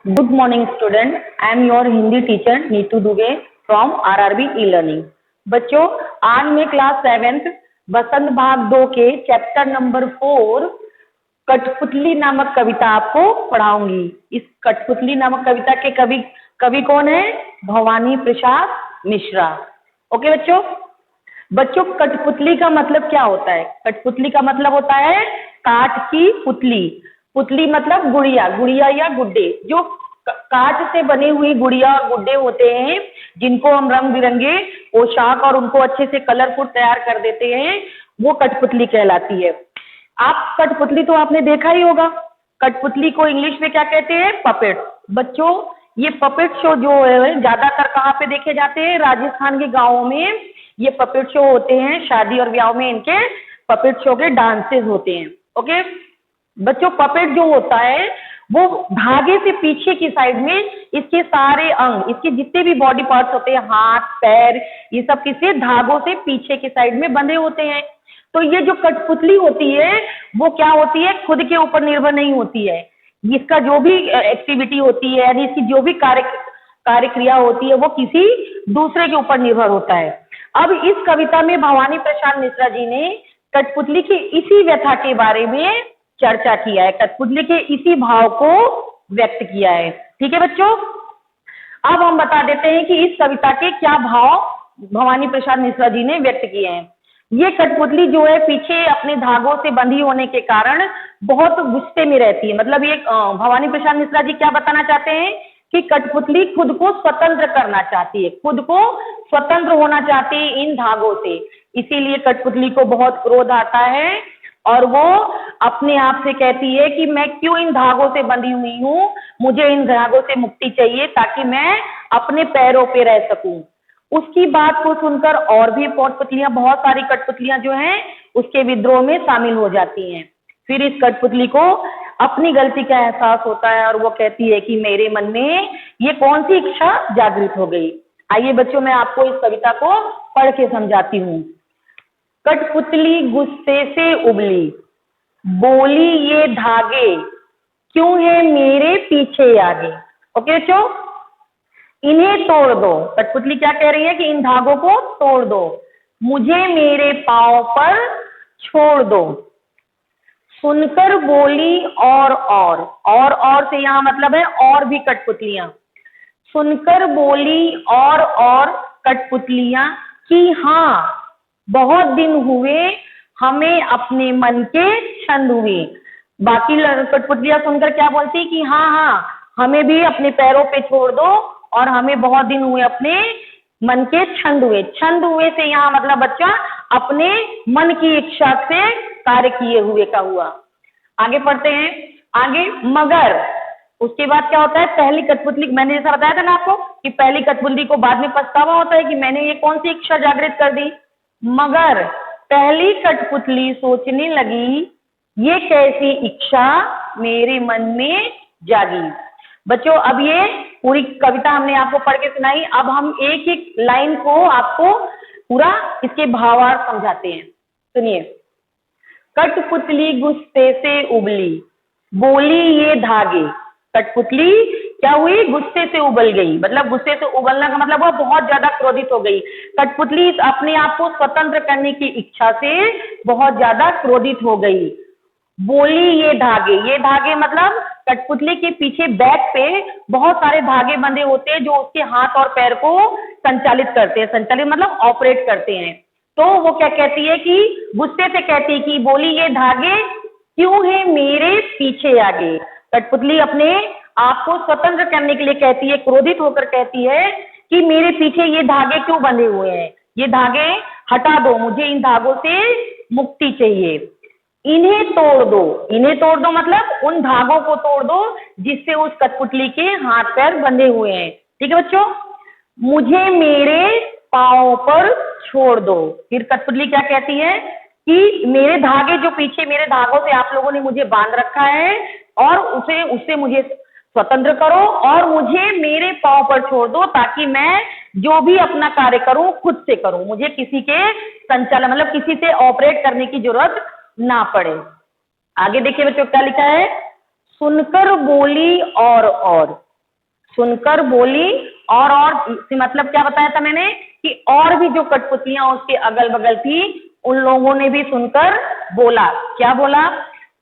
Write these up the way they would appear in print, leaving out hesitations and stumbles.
Good morning, student. I am your Hindi teacher Neetu Dubey from RRB e-learning. बच्चों, आज मैं class 7th बसंत भाग 2 के चैप्टर नंबर 4 कठपुतली नामक कविता आपको पढ़ाऊंगी। इस कठपुतली नामक कविता के कवि कौन है? भवानी प्रसाद मिश्रा। ओके बच्चों। बच्चों, कठपुतली का मतलब क्या होता है? कठपुतली का मतलब होता है काठ की पुतली। पुतली मतलब गुड़िया, गुड़िया या गुड्डे। जो काठ से बनी हुई गुड़िया और गुड्डे होते हैं, जिनको हम रंग बिरंगे पोशाक और उनको अच्छे से कलरफुल तैयार कर देते हैं, वो कठपुतली कहलाती है। आप कठपुतली तो आपने देखा ही होगा। कठपुतली को इंग्लिश में क्या कहते हैं? पपेट। बच्चों, ये पपेट शो जो है ज्यादातर कहाँ पे देखे जाते हैं? राजस्थान के गाँवों में ये पपेट शो होते हैं। शादी और ब्याह में इनके पपेट शो के डांसेस होते हैं। ओके बच्चों, पपेट जो होता है वो धागे से पीछे की साइड में इसके सारे अंग, इसके जितने भी बॉडी पार्ट्स होते हैं, हाथ पैर, ये सब किसी धागों से पीछे की साइड में बंधे होते हैं। तो ये जो कठपुतली होती है वो क्या होती है? खुद के ऊपर निर्भर नहीं होती है। इसका जो भी एक्टिविटी होती है, यानी इसकी जो भी कार्य क्रिया होती है, वो किसी दूसरे के ऊपर निर्भर होता है। अब इस कविता में भवानी प्रसाद मिश्रा जी ने कठपुतली की इसी व्यथा के बारे में चर्चा किया है, कठपुतली के इसी भाव को व्यक्त किया है। ठीक है बच्चों, अब हम बता देते हैं कि इस कविता के क्या भाव भवानी प्रसाद मिश्रा जी ने व्यक्त किए हैं। ये कठपुतली जो है पीछे अपने धागों से बंधी होने के कारण बहुत गुस्से में रहती है। मतलब ये भवानी प्रसाद मिश्रा जी क्या बताना चाहते हैं कि कठपुतली खुद को स्वतंत्र करना चाहती है, खुद को स्वतंत्र होना चाहती है इन धागों से। इसीलिए कठपुतली को बहुत क्रोध आता है और वो अपने आप से कहती है कि मैं क्यों इन धागों से बंधी हुई हूँ, मुझे इन धागों से मुक्ति चाहिए ताकि मैं अपने पैरों पे रह सकूं। उसकी बात को सुनकर और भी कठपुतलियां, बहुत सारी कठपुतलियां जो हैं उसके विद्रोह में शामिल हो जाती हैं। फिर इस कठपुतली को अपनी गलती का एहसास होता है और वो कहती है कि मेरे मन में ये कौन सी इच्छा जागृत हो गई। आइए बच्चों, मैं आपको इस कविता को पढ़ के समझाती हूँ। कठपुतली गुस्से से उबली, बोली ये धागे क्यों है मेरे पीछे आगे। ओके बच्चों, इन्हें तोड़ दो। कठपुतली क्या कह रही है कि इन धागों को तोड़ दो, मुझे मेरे पांव पर छोड़ दो। सुनकर बोली और से यहाँ मतलब है और भी कठपुतलियां। सुनकर बोली और कठपुतलियां कि हाँ बहुत दिन हुए हमें अपने मन के छंद हुए। बाकी कठपुतलियां सुनकर क्या बोलती कि हाँ हमें भी अपने पैरों पे छोड़ दो और हमें बहुत दिन हुए अपने मन के छंद हुए। छंद हुए से यहाँ मतलब बच्चा अपने मन की इच्छा से कार्य किए हुए का हुआ। आगे पढ़ते हैं। आगे मगर उसके बाद क्या होता है? पहली कठपुतली, मैंने जैसा बताया था ना आपको कि पहली कठपुतली को बाद में पछतावा होता है कि मैंने ये कौन सी इच्छा जागृत कर दी। मगर पहली कठपुतली सोचने लगी ये कैसी इच्छा मेरे मन में जागी। बच्चों, अब ये पूरी कविता हमने आपको पढ़ के सुनाई। अब हम एक एक लाइन को आपको पूरा इसके भावार्थ समझाते हैं। सुनिए। कठपुतली गुस्से से उबली, बोली ये धागे। कठपुतली क्या हुई? गुस्से से उबल गई। मतलब गुस्से से उबलने का मतलब वो बहुत ज्यादा क्रोधित हो गई। कठपुतली अपने आप को स्वतंत्र करने की इच्छा से बहुत ज्यादा क्रोधित हो गई। बोली ये धागे मतलब कठपुतली के पीछे बैक पे बहुत सारे धागे बंधे होते हैं जो उसके हाथ और पैर को संचालित करते हैं। संचालित मतलब ऑपरेट करते हैं। तो वो क्या कहती है कि गुस्से से कहती है कि बोली ये धागे क्यों है मेरे पीछे आगे। कठपुतली अपने आप को स्वतंत्र करने के लिए कहती है, क्रोधित होकर कहती है कि मेरे पीछे ये धागे क्यों बंधे हुए हैं, ये धागे हटा दो, मुझे इन धागों से मुक्ति चाहिए। इन्हें तोड़ दो मतलब उन धागों को तोड़ दो जिससे उस कठपुतली के हाथ पैर बंधे हुए हैं। ठीक है बच्चों, मुझे मेरे पांव पर छोड़ दो। फिर कठपुतली क्या कहती है कि मेरे धागे जो पीछे मेरे धागों से आप लोगों ने मुझे बांध रखा है और उससे मुझे स्वतंत्र करो और मुझे मेरे पांव पर छोड़ दो ताकि मैं जो भी अपना कार्य करूं खुद से करूं, मुझे किसी के संचालन मतलब किसी से ऑपरेट करने की जरूरत ना पड़े। आगे देखिए बच्चों क्या लिखा है। सुनकर बोली और सुनकर बोली और से मतलब क्या बताया था मैंने कि और भी जो कठपुतलियां उसके अगल बगल थी उन लोगों ने भी सुनकर बोला। क्या बोला?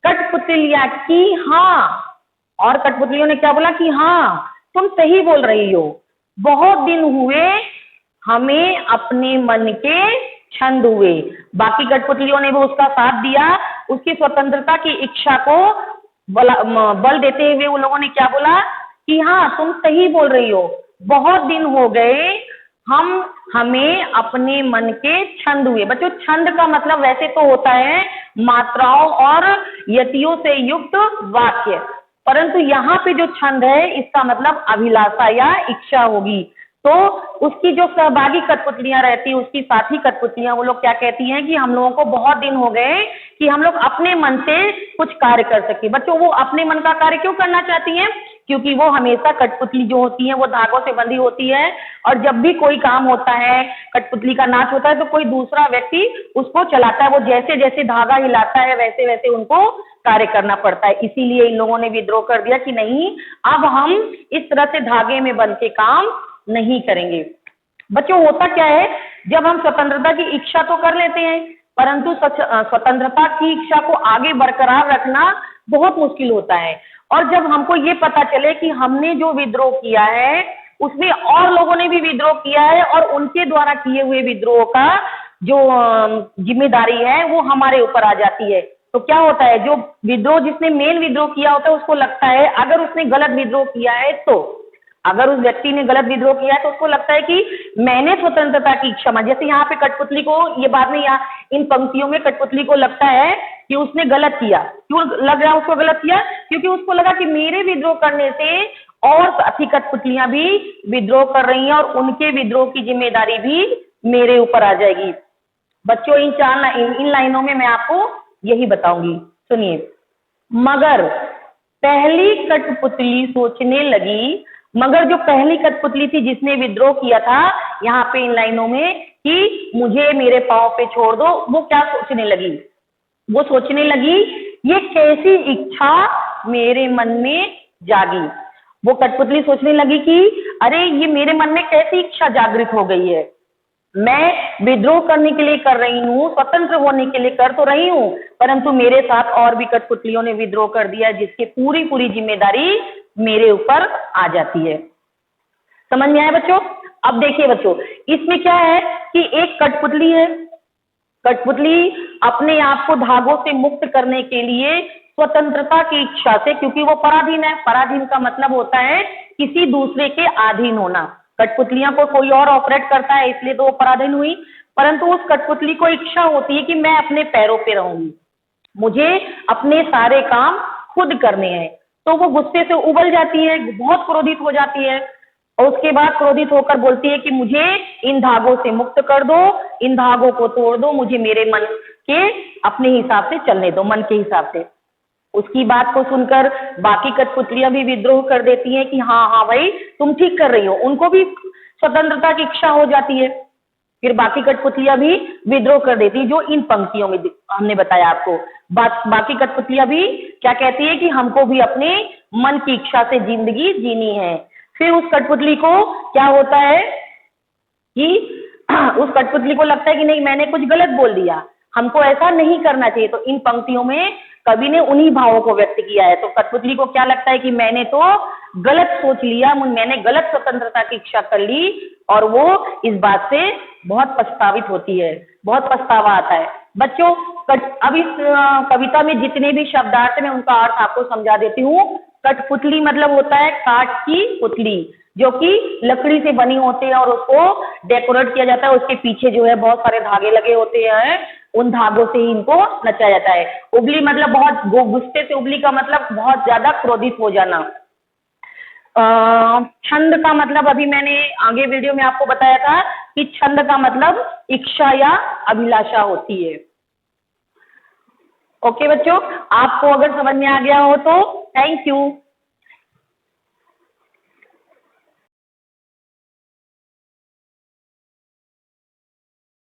कठपुतलियां की हाँ, और कठपुतलियों ने क्या बोला कि हाँ तुम सही बोल रही हो, बहुत दिन हुए हमें अपने मन के छंद हुए। बाकी कठपुतलियों ने भी उसका साथ दिया, उसकी स्वतंत्रता की इच्छा को बल देते हुए उन लोगों ने क्या बोला कि हाँ तुम सही बोल रही हो, बहुत दिन हो गए हमें अपने मन के छंद हुए। बच्चों छंद का मतलब वैसे तो होता है मात्राओं और यतियों से युक्त वाक्य, परंतु यहाँ पे जो छंद है इसका मतलब अभिलाषा या इच्छा होगी। तो उसकी जो सहभागी कठपुतलियां रहती है, उसकी साथी कठपुतलियां, वो लोग क्या कहती हैं कि हम लोगों को बहुत दिन हो गए कि हम लोग अपने मन से कुछ कार्य कर सके। बच्चों वो अपने मन का कार्य क्यों करना चाहती हैं? क्योंकि वो हमेशा कठपुतली जो होती है वो धागों से बंधी होती है, और जब भी कोई काम होता है, कठपुतली का नाच होता है, तो कोई दूसरा व्यक्ति उसको चलाता है। वो जैसे जैसे धागा हिलाता है वैसे वैसे उनको कार्य करना पड़ता है। इसीलिए इन लोगों ने विद्रोह कर दिया कि नहीं, अब हम इस तरह से धागे में बंध के काम नहीं करेंगे। बच्चों होता क्या है, जब हम स्वतंत्रता की इच्छा तो कर लेते हैं, परंतु स्वतंत्रता की इच्छा को आगे बरकरार रखना बहुत मुश्किल होता है। और जब हमको ये पता चले कि हमने जो विद्रोह किया है उसमें और लोगों ने भी विद्रोह किया है और उनके द्वारा किए हुए विद्रोह का जो जिम्मेदारी है वो हमारे ऊपर आ जाती है, तो क्या होता है, जो विद्रोह जिसने मेन विद्रोह किया होता है उसको लगता है अगर उसने गलत विद्रोह किया है, तो अगर उस व्यक्ति ने गलत विद्रोह किया है तो उसको लगता है कि मैंने स्वतंत्रता की इच्छा मान, जैसे यहाँ पे कठपुतली को, ये बाद में यहाँ इन पंक्तियों में कठपुतली को लगता है कि उसने गलत किया। क्यों लग रहा है उसको गलत किया? क्योंकि उसको लगा कि मेरे विद्रोह करने से और साथी कठपुतलियां भी विद्रोह कर रही हैं और उनके विद्रोह की जिम्मेदारी भी मेरे ऊपर आ जाएगी। बच्चों इन लाइनों में मैं आपको यही बताऊंगी, सुनिए। मगर पहली कठपुतली सोचने लगी, मगर जो पहली कठपुतली थी जिसने विद्रोह किया था यहाँ पे इन लाइनों में कि मुझे मेरे पांव पे छोड़ दो, वो क्या सोचने लगी? वो सोचने लगी ये कैसी इच्छा मेरे मन में जागी। वो कठपुतली सोचने लगी कि अरे ये मेरे मन में कैसी इच्छा जागृत हो गई है, मैं विद्रोह करने के लिए कर रही हूँ, स्वतंत्र होने के लिए कर तो रही हूँ, परंतु मेरे साथ और भी कठपुतलियों ने विद्रोह कर दिया जिसकी पूरी पूरी जिम्मेदारी मेरे ऊपर आ जाती है। समझ में आया बच्चों? अब देखिए बच्चों, इसमें क्या है कि एक कठपुतली है, कठपुतली अपने आप को धागों से मुक्त करने के लिए स्वतंत्रता की इच्छा से, क्योंकि वो पराधीन है, पराधीन का मतलब होता है किसी दूसरे के अधीन होना। कठपुतलियां को कोई और ऑपरेट करता है इसलिए तो वो पराधीन हुई, परंतु उस कठपुतली को इच्छा होती है कि मैं अपने पैरों पे रहूंगी, मुझे अपने सारे काम खुद करने हैं। तो वो गुस्से से उबल जाती है, बहुत क्रोधित हो जाती है और उसके बाद क्रोधित होकर बोलती है कि मुझे इन धागों से मुक्त कर दो, इन धागों को तोड़ दो, मुझे मेरे मन के अपने हिसाब से चलने दो, मन के हिसाब से। उसकी बात को सुनकर बाकी कठपुतलियां भी विद्रोह कर देती हैं कि हाँ हाँ भाई तुम ठीक कर रही हो, उनको भी स्वतंत्रता की इच्छा हो जाती है। फिर बाकी कठपुतलियां भी विद्रोह कर देती है, जो इन पंक्तियों में हमने बताया आपको। बाकी कठपुतलियां भी क्या कहती है कि हमको भी अपने मन की इच्छा से जिंदगी जीनी है। फिर उस कठपुतली को क्या होता है कि उस कठपुतली को लगता है कि नहीं मैंने कुछ गलत बोल दिया, हमको ऐसा नहीं करना चाहिए। तो इन पंक्तियों में कवि ने उन्हीं भावों को व्यक्त किया है। तो कठपुतली को क्या लगता है कि मैंने तो गलत सोच लिया, मैंने गलत स्वतंत्रता की इच्छा कर ली, और वो इस बात से बहुत पछतावित होती है, बहुत पछतावा आता है। बच्चों अब इस कविता में जितने भी शब्दार्थ में उनका अर्थ आपको समझा देती हूँ। कठपुतली मतलब होता है काठ की पुतली, जो कि लकड़ी से बनी होती है और उसको डेकोरेट किया जाता है, उसके पीछे जो है बहुत सारे धागे लगे होते हैं, उन धागों से ही इनको नचाया जाता है। उबली मतलब बहुत गुस्से से, उबली का मतलब बहुत ज्यादा क्रोधित हो जाना। छंद का मतलब अभी मैंने आगे वीडियो में आपको बताया था कि छंद का मतलब इच्छा या अभिलाषा होती है। ओके बच्चों, आपको अगर समझ में आ गया हो तो थैंक यू।